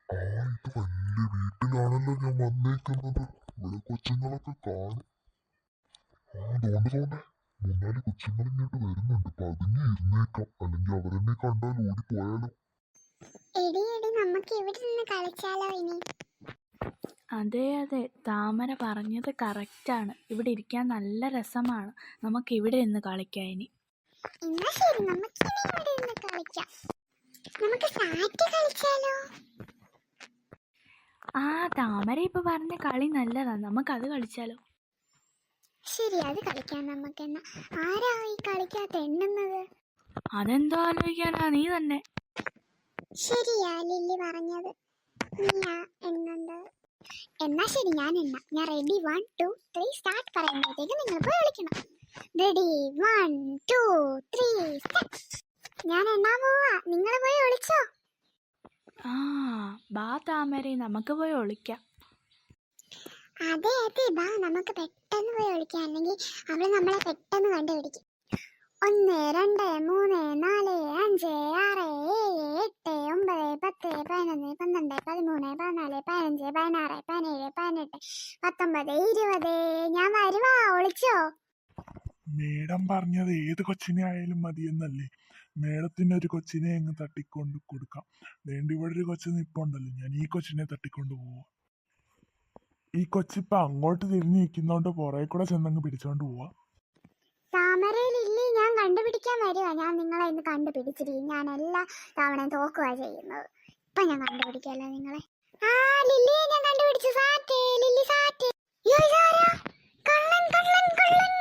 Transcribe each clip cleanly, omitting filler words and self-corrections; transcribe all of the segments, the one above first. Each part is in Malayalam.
ആ ഇത് വലിയ വീട്ടിലാണല്ലോ ഞാൻ വന്നേക്കുന്നത്. ഇവിടെ കൊച്ചുങ്ങളൊക്കെ കാണും. തോണ്ടേ മൂന്നാല് കൊച്ചുങ്ങൾ ഇങ്ങോട്ട് വരുന്നുണ്ട്. പതുങ്ങി ഇരുന്നേക്കാം, അല്ലെങ്കിൽ അവരെന്നെ കണ്ടാൽ ഓടിപ്പോയാലോ. എടി എടി നമുക്ക് ഇവിടെ നിന്ന് കളിച്ചാലോ ഇനി? അതെ അതെ, താമര പറഞ്ഞത് കറക്റ്റാണ്. ഇവിടെ ഇരിക്കാൻ നല്ല രസമാണ്. നമുക്ക് ഇവിടെ നിന്ന് കളിക്കാം ഇനി. എന്നാ ശരി, നമുക്ക് ഇനി ഇവിടെ നിന്ന് കളിക്കാം. നമുക്ക് സാറ്റ് കളിച്ചാലോ? ആ, താമര ഇപ്പൊ പറഞ്ഞ കളി നല്ലതാ, നമുക്കത് കളിച്ചാലോ? ശരി, അത് കളിക്കാം നമുക്ക്. എന്നാ ആരാ ഈ കളിക്കാത്ത എണ്ണുന്നത്? അതെന്തോ ആലോചിക്കാനാ, നീ തന്നെ. ശരിയാ ലില്ലി പറഞ്ഞത്, നീയാ എണ്ണുന്നത്. എന്നാ ശരി, ഞാൻ എണ്ണാം. ഞാൻ റെഡി 1 2 3 സ്റ്റാർട്ട് പറയുമ്പോഴത്തേക്ക് നിങ്ങൾ പോയി വിളിക്കണം. Ready 1 2 3 start. ഞാൻ എണ്ണാൻ പോവാ, നിങ്ങൾ പോയി വിളിച്ചോ. ആ, ബാ താമര, നമുക്ക് പോയി ഒളിക്കാം. അതെ അതെ, ബാ നമുക്ക് പെട്ടെന്ന് പോയി വിളിക്കാം, അല്ലെങ്കിൽ അവള് നമ്മളെ പെട്ടെന്ന് കണ്ടുപിടിക്കും. 1 2 3 4 5 6 7 8 9 10 11 12 13 14 15 16 17 18 19 20. ഞാൻ വരുവാ, ഒളിച്ചോ? മേഡം പറഞ്ഞത് ഏത് കൊച്ചിനെ ആയാലും മതിയെന്നല്ലേ? മേഡത്തിന് ഒരു കൊച്ചിനെ അങ്ങ് തട്ടിക്കൊണ്ട് കൊടുക്കാം. വേണ്ടി ഇവിടെ ഒരു കൊച്ചു നിപ്പുണ്ടല്ലോ, ഞാൻ ഈ കൊച്ചിനെ തട്ടിക്കൊണ്ട് പോവാ. ഈ കൊച്ചിപ്പോ അങ്ങോട്ട് തിരിഞ്ഞു നിൽക്കുന്നോണ്ട് പുറകെ കൂടെ ചെന്നങ്ങ് പിടിച്ചോണ്ട് പോവാ. താമരയിലില്ലേ, ഞാൻ കണ്ടുപിടിക്കാൻ വരുവാ. ഞാൻ നിങ്ങളെ ഇന്ന് കണ്ടുപിടിച്ചിരിക്കും. ഞാൻ എല്ലാ തവണയും തോക്കുക ചെയ്യുന്നത്. ഇപ്പൊ ഞാൻ കണ്ടുപിടിക്കല്ലോ നിങ്ങളെ. ആ ലില്ലിയെ ഞാൻ കണ്ടുപിടിച്ചു. സാറ്റ് ലില്ലി, സാറ്റ്. അയ്യോ, ഇതാരാ? കള്ളൻ കള്ളൻ കള്ളൻ!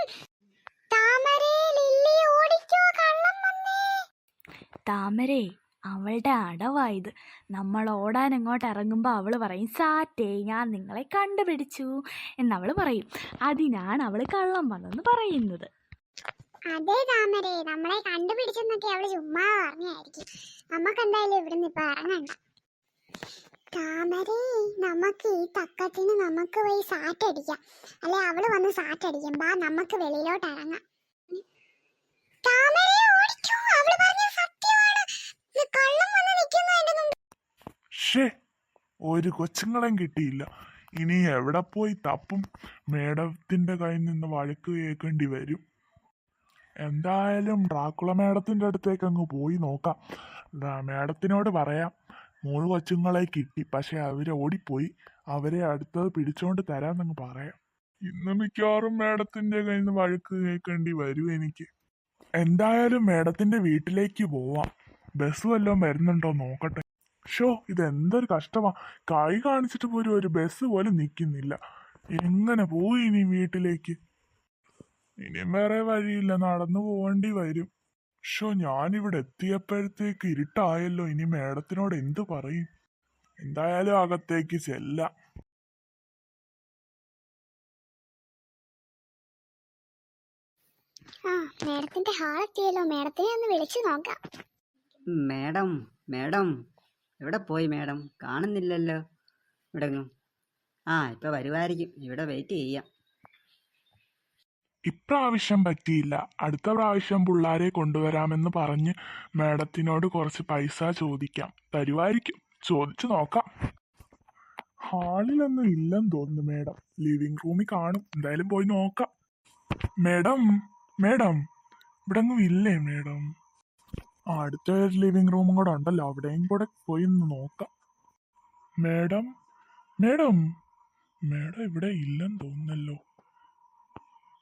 താമരേ, ലില്ലി ഓടിക്കോ, കള്ളൻ വന്നേ. താമരേ, അവളുടെ അടവായത്. നമ്മൾ ഓടാൻ അങ്ങോട്ട് ഇറങ്ങുമ്പോൾ അവൾ പറയും, സാറ്റേ ഞാൻ നിങ്ങളെ കണ്ടുപിടിച്ചു എന്നവൾ പറയും. അതിനാണ് അവൾ കള്ളം വന്നെന്ന് പറയുന്നത്. അതെ താമരേ, നമ്മളെ കണ്ടുപിടിച്ചെന്നൊക്കെ അവള് ചുമ്മാ പറഞ്ഞായിരിക്കും. നമുക്ക് എന്തായാലും ഇവിടുന്ന് ഇപ്പൊ ഇറങ്ങണ്ട. താമരേ, നമുക്ക് ഈ തക്കത്തിന് നമുക്ക് പോയി സാറ്റ് അടിക്കാം. അല്ലെ അവള് വന്ന് സാറ്റ് അടിക്കും. ബാ നമുക്ക് വെളിയിലോട്ട് ഇറങ്ങാം. താമരേ ഓടിക്കോ, അവള് പറഞ്ഞ സത്യമാണ്. കള്ളം വന്ന് നിൽക്കുന്നു എന്റെ മുമ്പിൽ. ഷേ, ഒരു കൊച്ചുങ്ങളെയും കിട്ടിയില്ല. ഇനി എവിടെ പോയി തപ്പും? മേഡത്തിന്റെ കയ്യിൽ നിന്ന് വഴക്ക് കേൾക്കേണ്ടി വരും. എന്തായാലും ഡ്രാക്കുള മേഡത്തിന്റെ അടുത്തേക്ക് അങ്ങ് പോയി നോക്കാം. മേഡത്തിനോട് പറയാം, 3 കൊച്ചുങ്ങളെ കിട്ടി, പക്ഷെ അവര് ഓടിപ്പോയി. അവരെ അടുത്തത് പിടിച്ചോണ്ട് തരാന്നങ്ങ് പറയാം. ഇന്ന് മിക്കവാറും മേഡത്തിന്റെ കയ്യിൽ നിന്ന് വഴക്ക് കേൾക്കേണ്ടി വരും എനിക്ക്. എന്തായാലും മേഡത്തിന്റെ വീട്ടിലേക്ക് പോവാം. ബസ് വല്ലതും വരുന്നുണ്ടോ നോക്കട്ടെ. ഷോ, ഇതെന്തൊരു കഷ്ടമാ. കൈ കാണിച്ചിട്ട് പോലും ഒരു ബസ് പോലും നിൽക്കുന്നില്ല. എങ്ങനെ പോയി ഇനി വീട്ടിലേക്ക്? ഇനിയും വേറെ വഴിയില്ല, നടന്നു പോവേണ്ടി വരും. ഷോ, ഞാനിവിടെ എത്തിയപ്പോഴത്തേക്ക് ഇരുട്ടായല്ലോ. ഇനി മേഡത്തിനോട് എന്തു പറയും? എന്തായാലും അകത്തേക്ക് ചെല്ലാം. ആ, മേഡത്തിന്റെ ഹാൾ എത്തിയല്ലോ. മേഡത്തിനെ ഒന്ന് വിളിച്ചു നോക്കാം. മേഡം മേഡം എവിടെ പോയി മേഡം? കാണുന്നില്ലല്ലോ ഇവിടെങ്ങും. ആ, ഇപ്പം വരുമായിരിക്കും. ഇവിടെ വെയിറ്റ് ചെയ്യാം. ഇപ്രാവശ്യം പറ്റിയില്ല. അടുത്ത പ്രാവശ്യം പിള്ളാരെ കൊണ്ടുവരാമെന്ന് പറഞ്ഞ് മേഡത്തിനോട് കുറച്ച് പൈസ ചോദിക്കാം. തരുമായിരിക്കും. ചോദിച്ചു നോക്കാം. ഹാളിലൊന്നും ഇല്ലെന്ന് തോന്നുന്നു മേഡം. ലിവിംഗ് റൂമിൽ കാണും. എന്തായാലും പോയി നോക്കാം. മേഡം മേഡം ഇവിടെങ്ങും ഇല്ലേ മേഡം? അടുത്ത ലിവിംഗ് റൂമും കൂടെ ഉണ്ടല്ലോ, അവിടെയും കൂടെ പോയി ഒന്ന് നോക്കാം. മേഡം മേഡം മേഡം ഇവിടെ ഇല്ലെന്ന് തോന്നുന്നല്ലോ.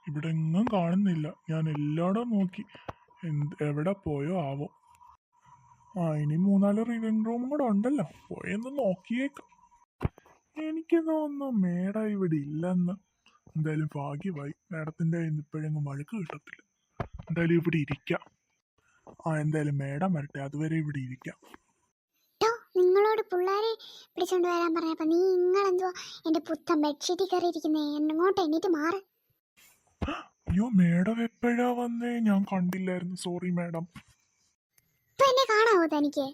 ഇവിടെ എങ്ങും കാണുന്നില്ല. ഞാൻ എല്ലായിടവും നോക്കി. എവിടെ പോയോ ആവോ. ആ, ഇനി 3-4 ലിവിംഗ് റൂമും കൂടെ ഉണ്ടല്ലോ, പോയൊന്ന് നോക്കിയേക്കാം. എനിക്ക് തോന്നുന്നു മേഡം ഇവിടെ ഇല്ലെന്ന്. എന്തായാലും ഭാഗ്യമായി. മേഡത്തിന്റെ കയ്യിൽ നിന്ന് ഇപ്പോഴെങ്ങും വഴക്ക് കിട്ടത്തില്ല. എന്തായാലും ഇവിടെ ഇരിക്കാം. എന്തായാലും മേഡം വരട്ടെ, അതുവരെ ഇവിടെ ഇരിക്കാം. നിങ്ങളോട് പിള്ളേരെ പിടിച്ചോണ്ട് വരാൻ പറഞ്ഞപ്പോ നിങ്ങളെന്തോ എന്റെ പുത്തൻ ബെഡ്ഷീറ്റ് കയറിയിരിക്കുന്നേ. എന്നങ്ങോട്ട് എണീറ്റ് മാറ്. അയ്യോ, മേഡം എപ്പോഴാ വന്നേ? ഞാൻ കണ്ടില്ലായിരുന്നു. Sorry madam. ഇപ്പൊ എന്നെ കാണാവോ തനിക്ക്?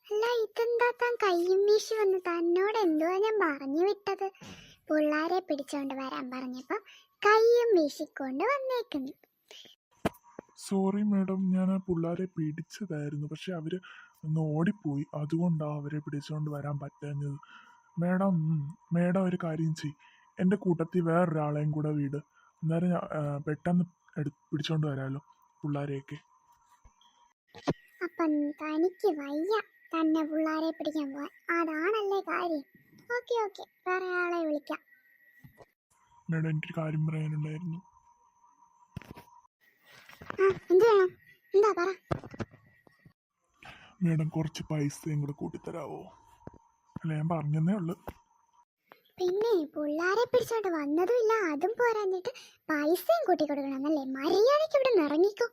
അല്ല, ഇതെന്താ താൻ കയ്യും വീശി വന്ന്? തന്നോട് എന്തുവാ ഞാൻ പറഞ്ഞു വിട്ടത്? പിള്ളേരെ പിടിച്ചോണ്ട് വരാൻ പറഞ്ഞപ്പോ കയ്യും വീശിക്കൊണ്ട് വന്നേക്കുന്നു. സോറി മേഡം, ഞാൻ ആ പിള്ളേരെ പിടിച്ചതായിരുന്നു. പക്ഷെ അവര് ഒന്ന് ഓടിപ്പോയി. അതുകൊണ്ടാണ് അവരെ പിടിച്ചുകൊണ്ട് വരാൻ പറ്റാഞ്ഞത്. മേഡം മേഡം ഒരു കാര്യം ചെയ്, എൻ്റെ കൂട്ടത്തിൽ വേറൊരാളെയും കൂടെ വീട്. അന്നേരം പെട്ടെന്ന് പിടിച്ചോണ്ട് വരാമല്ലോ പിള്ളേരെയൊക്കെ. അപ്പം തനിക്ക് വയ്യ തന്നെ പിള്ളേരെ പിടിക്കാൻ പോവാൻ, അതാണല്ലേ കാര്യം. ഓക്കെ ഓക്കെ, വേറെ ആളെ വിളിക്കാം. മേഡം എനിക്കൊരു കാര്യം പറയാനുണ്ടായിരുന്നു. എന്ത് വേണം, എന്താ പറ. മേഡം കുറച്ച് പൈസയും കൂടെ കൂട്ടിത്തരാവോ? അല്ല, ഞാൻ പറഞ്ഞതേ ഉള്ളു. പിന്നെ പിള്ളേരെ പിടിച്ചോണ്ട് വന്നതുമില്ല, അതും പോരാഞ്ഞിട്ട് പൈസയും കൂട്ടി കൊടുക്കണമെന്നല്ലേ? മര്യാദയ്ക്ക് ഇവിടെ നിന്ന് ഇറങ്ങിക്കോ.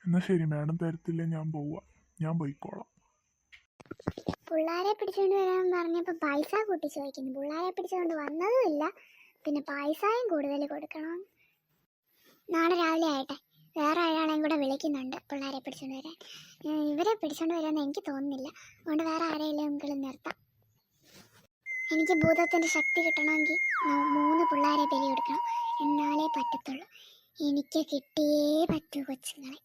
എന്നാ ശരി, മേഡം തരത്തില്ല, ഞാൻ പോവാ, ഞാൻ പോയിക്കോളാം. പിള്ളേരെ പിടിച്ചോണ്ട് വരാൻ പറഞ്ഞപ്പോൾ പൈസ കൂട്ടി ചോദിക്കുന്നു. പിള്ളേരെ പിടിച്ചുകൊണ്ട് വന്നതുമില്ല, പിന്നെ പൈസയും കൂടുതൽ കൊടുക്കണം. നാളെ രാവിലെ ആയിട്ടെ, വേറെ ഒരാളെയും കൂടെ വിളിക്കുന്നുണ്ട് പിള്ളേരെ പിടിച്ചോണ്ട് വരാൻ. ഇവരെ പിടിച്ചോണ്ട് വരാമെന്ന് എനിക്ക് തോന്നുന്നില്ല, അതുകൊണ്ട് വേറെ ആരെങ്കിലും നമുക്ക് നിർത്താം. എനിക്ക് ഭൂതത്തിൻ്റെ ശക്തി കിട്ടണമെങ്കിൽ 3 പിള്ളേരെ ബലി കൊടുക്കണം, എന്നാലേ പറ്റത്തുള്ളൂ. എനിക്ക് കിട്ടിയേ പറ്റൂ കൊച്ചുങ്ങളെ.